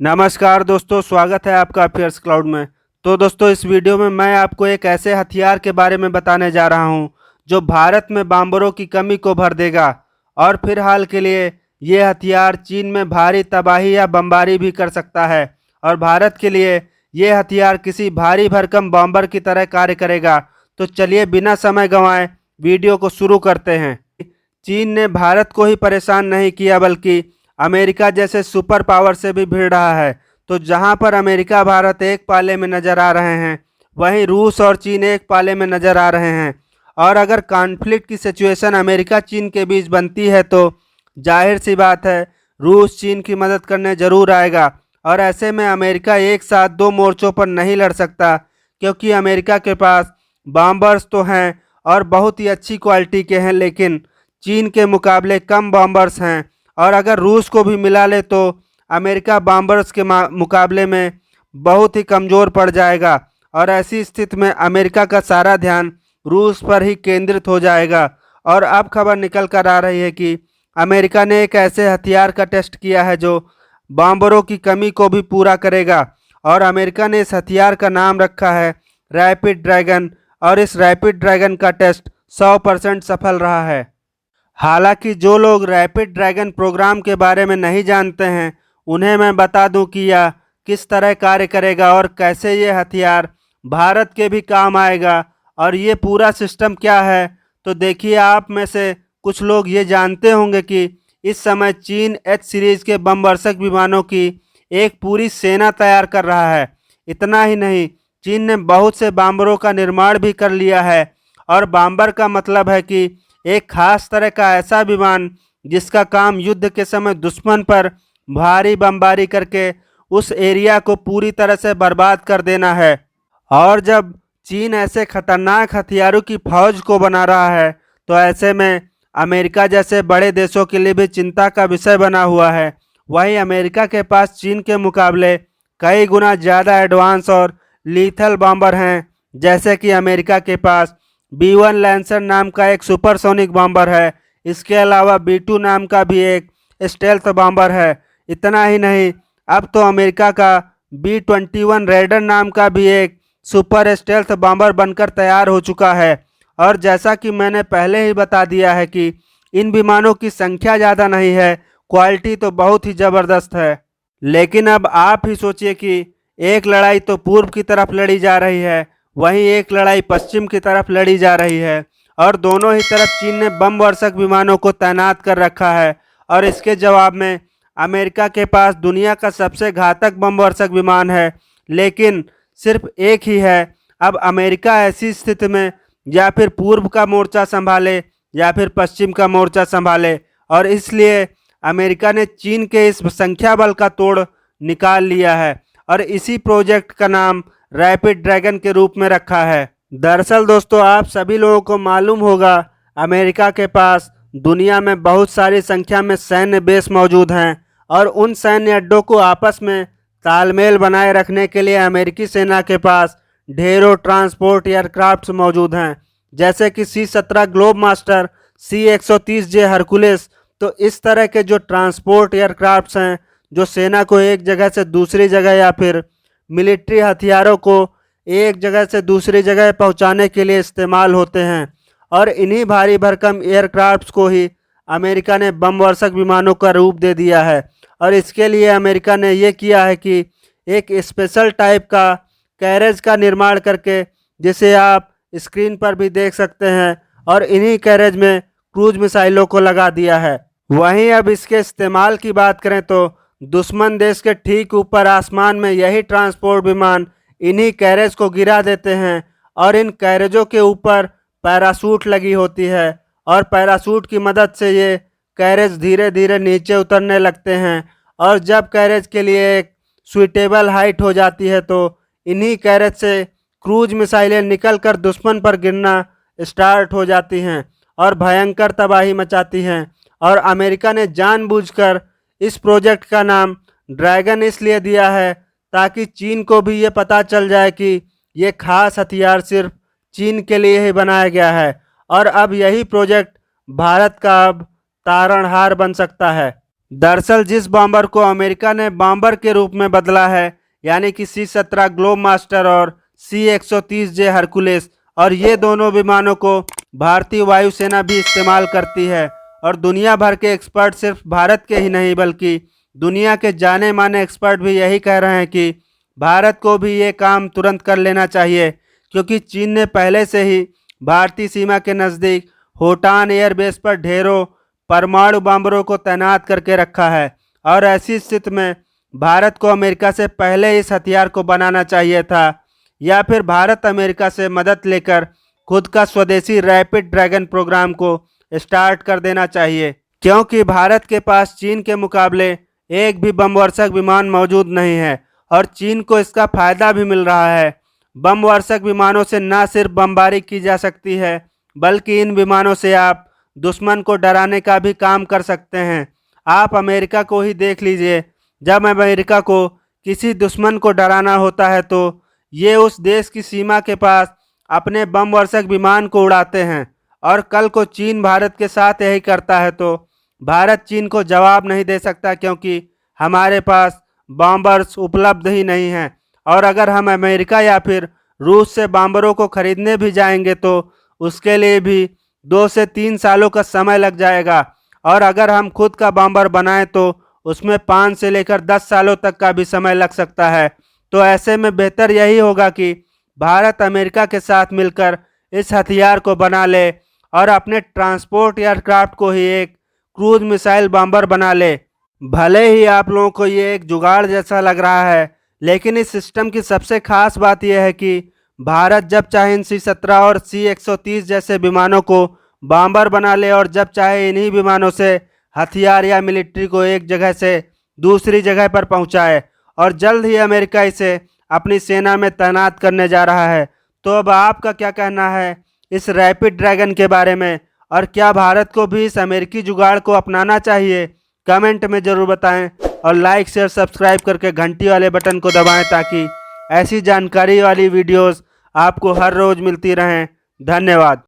नमस्कार दोस्तों, स्वागत है आपका अफेयर्स क्लाउड में। तो दोस्तों, इस वीडियो में मैं आपको एक ऐसे हथियार के बारे में बताने जा रहा हूं जो भारत में बॉम्बरों की कमी को भर देगा। और फिलहाल के लिए ये हथियार चीन में भारी तबाही या बमबारी भी कर सकता है। और भारत के लिए ये हथियार किसी भारी भरकम बॉम्बर की तरह कार्य करेगा। तो चलिए बिना समय गंवाए वीडियो को शुरू करते हैं। चीन ने भारत को ही परेशान नहीं किया बल्कि अमेरिका जैसे सुपर पावर से भी भिड़ रहा है। तो जहां पर अमेरिका भारत एक पाले में नजर आ रहे हैं, वहीं रूस और चीन एक पाले में नजर आ रहे हैं। और अगर कॉन्फ्लिक्ट की सिचुएशन अमेरिका चीन के बीच बनती है तो जाहिर सी बात है रूस चीन की मदद करने जरूर आएगा। और ऐसे में अमेरिका एक साथ दो मोर्चों पर नहीं लड़ सकता, क्योंकि अमेरिका के पास बॉम्बर्स तो हैं और बहुत ही अच्छी क्वालिटी के हैं, लेकिन चीन के मुकाबले कम बॉम्बर्स हैं। और अगर रूस को भी मिला ले तो अमेरिका बॉम्बर्स के मुकाबले में बहुत ही कमज़ोर पड़ जाएगा। और ऐसी स्थिति में अमेरिका का सारा ध्यान रूस पर ही केंद्रित हो जाएगा। और अब खबर निकल कर आ रही है कि अमेरिका ने एक ऐसे हथियार का टेस्ट किया है जो बॉम्बरों की कमी को भी पूरा करेगा। और अमेरिका ने इस हथियार का नाम रखा है रैपिड ड्रैगन। और इस रैपिड ड्रैगन का टेस्ट 100% सफल रहा है। हालांकि जो लोग रैपिड ड्रैगन प्रोग्राम के बारे में नहीं जानते हैं, उन्हें मैं बता दूं कि यह किस तरह कार्य करेगा और कैसे ये हथियार भारत के भी काम आएगा। और ये पूरा सिस्टम क्या है, तो देखिए, आप में से कुछ लोग ये जानते होंगे कि इस समय चीन एच सीरीज के बमवर्षक विमानों की एक पूरी सेना तैयार कर रहा है। इतना ही नहीं, चीन ने बहुत से बॉम्बरों का निर्माण भी कर लिया है। और बॉम्बर का मतलब है कि एक खास तरह का ऐसा विमान जिसका काम युद्ध के समय दुश्मन पर भारी बमबारी करके उस एरिया को पूरी तरह से बर्बाद कर देना है। और जब चीन ऐसे खतरनाक हथियारों की फौज को बना रहा है, तो ऐसे में अमेरिका जैसे बड़े देशों के लिए भी चिंता का विषय बना हुआ है। वहीं अमेरिका के पास चीन के मुकाबले कई गुना ज़्यादा एडवांस और लीथल बॉम्बर हैं। जैसे कि अमेरिका के पास B-1 लैंसर नाम का एक सुपरसोनिक बॉम्बर है। इसके अलावा B-2 नाम का भी एक स्टेल्थ बॉम्बर है। इतना ही नहीं, अब तो अमेरिका का B-21 रेडर नाम का भी एक सुपर स्टेल्थ बॉम्बर बनकर तैयार हो चुका है। और जैसा कि मैंने पहले ही बता दिया है कि इन विमानों की संख्या ज़्यादा नहीं है, क्वालिटी तो बहुत ही ज़बरदस्त है। लेकिन अब आप ही सोचिए कि एक लड़ाई तो पूर्व की तरफ लड़ी जा रही है, वहीं एक लड़ाई पश्चिम की तरफ लड़ी जा रही है। और दोनों ही तरफ चीन ने बम वर्षक विमानों को तैनात कर रखा है। और इसके जवाब में अमेरिका के पास दुनिया का सबसे घातक बम वर्षक विमान है, लेकिन सिर्फ एक ही है। अब अमेरिका ऐसी स्थिति में या फिर पूर्व का मोर्चा संभाले या फिर पश्चिम का मोर्चा संभाले। और इसलिए अमेरिका ने चीन के इस संख्या बल का तोड़ निकाल लिया है और इसी प्रोजेक्ट का नाम रैपिड ड्रैगन के रूप में रखा है। दरअसल दोस्तों, आप सभी लोगों को मालूम होगा, अमेरिका के पास दुनिया में बहुत सारी संख्या में सैन्य बेस मौजूद हैं। और उन सैन्य अड्डों को आपस में तालमेल बनाए रखने के लिए अमेरिकी सेना के पास ढेरों ट्रांसपोर्ट एयरक्राफ्ट मौजूद हैं, जैसे कि C-17 globe master, C-130J Hercules. तो इस तरह के जो ट्रांसपोर्ट एयरक्राफ्ट्स हैं, जो सेना को एक जगह से दूसरी जगह या फिर मिलिट्री हथियारों को एक जगह से दूसरी जगह पहुंचाने के लिए इस्तेमाल होते हैं। और इन्हीं भारी भरकम एयरक्राफ्ट्स को ही अमेरिका ने बम वर्षक विमानों का रूप दे दिया है। और इसके लिए अमेरिका ने ये किया है कि एक स्पेशल टाइप का कैरेज का निर्माण करके, जिसे आप स्क्रीन पर भी देख सकते हैं, और इन्हीं कैरेज में क्रूज मिसाइलों को लगा दिया है। वहीं अब इसके इस्तेमाल की बात करें तो दुश्मन देश के ठीक ऊपर आसमान में यही ट्रांसपोर्ट विमान इन्हीं कैरेज को गिरा देते हैं। और इन कैरेजों के ऊपर पैराशूट लगी होती है और पैराशूट की मदद से ये कैरेज धीरे धीरे नीचे उतरने लगते हैं। और जब कैरेज के लिए एक सुइटेबल हाइट हो जाती है तो इन्हीं कैरेज से क्रूज मिसाइलें निकलकर दुश्मन पर गिरना स्टार्ट हो जाती हैं और भयंकर तबाही मचाती हैं। और अमेरिका ने जानबूझकर इस प्रोजेक्ट का नाम ड्रैगन इसलिए दिया है ताकि चीन को भी ये पता चल जाए कि ये खास हथियार सिर्फ चीन के लिए ही बनाया गया है। और अब यही प्रोजेक्ट भारत का अब तारणहार बन सकता है। दरअसल जिस बॉम्बर को अमेरिका ने बॉम्बर के रूप में बदला है, यानी कि C-17 ग्लोब मास्टर और C-130J हरकुलिस, और ये दोनों विमानों को भारतीय वायुसेना भी इस्तेमाल करती है। और दुनिया भर के एक्सपर्ट सिर्फ भारत के ही नहीं बल्कि दुनिया के जाने माने एक्सपर्ट भी यही कह रहे हैं कि भारत को भी ये काम तुरंत कर लेना चाहिए, क्योंकि चीन ने पहले से ही भारतीय सीमा के नज़दीक होटान एयरबेस पर ढेरों परमाणु बॉम्बरों को तैनात करके रखा है। और ऐसी स्थिति में भारत को अमेरिका से पहले इस हथियार को बनाना चाहिए था, या फिर भारत अमेरिका से मदद लेकर खुद का स्वदेशी रैपिड ड्रैगन प्रोग्राम को स्टार्ट कर देना चाहिए, क्योंकि भारत के पास चीन के मुकाबले एक भी बमवर्षक विमान मौजूद नहीं है और चीन को इसका फायदा भी मिल रहा है। बमवर्षक विमानों से न सिर्फ बमबारी की जा सकती है, बल्कि इन विमानों से आप दुश्मन को डराने का भी काम कर सकते हैं। आप अमेरिका को ही देख लीजिए, जब अमेरिका को किसी दुश्मन को डराना होता है तो ये उस देश की सीमा के पास अपने बमवर्षक विमान को उड़ाते हैं, और कल को चीन भारत के साथ यही करता है तो भारत चीन को जवाब नहीं दे सकता, क्योंकि हमारे पास बॉम्बर्स उपलब्ध ही नहीं हैं। और अगर हम अमेरिका या फिर रूस से बॉम्बरों को खरीदने भी जाएंगे तो उसके लिए भी 2 से 3 सालों का समय लग जाएगा, और अगर हम खुद का बॉम्बर बनाएं तो उसमें 5 से लेकर 10 सालों तक का भी समय लग सकता है। तो ऐसे में बेहतर यही होगा कि भारत अमेरिका के साथ मिलकर इस हथियार को बना ले और अपने ट्रांसपोर्ट एयरक्राफ्ट को ही एक क्रूज मिसाइल बॉम्बर बना ले। भले ही आप लोगों को ये एक जुगाड़ जैसा लग रहा है, लेकिन इस सिस्टम की सबसे खास बात यह है कि भारत जब चाहे इन C-17 और C-130 जैसे विमानों को बॉम्बर बना ले और जब चाहे इन्हीं विमानों से हथियार या मिलिट्री को एक जगह से दूसरी जगह पर पहुंचाए। और जल्द ही अमेरिका इसे अपनी सेना में तैनात करने जा रहा है। तो अब आपका क्या कहना है इस रैपिड ड्रैगन के बारे में, और क्या भारत को भी इस अमेरिकी जुगाड़ को अपनाना चाहिए? कमेंट में ज़रूर बताएं और लाइक शेयर सब्सक्राइब करके घंटी वाले बटन को दबाएं ताकि ऐसी जानकारी वाली वीडियोस आपको हर रोज़ मिलती रहें। धन्यवाद।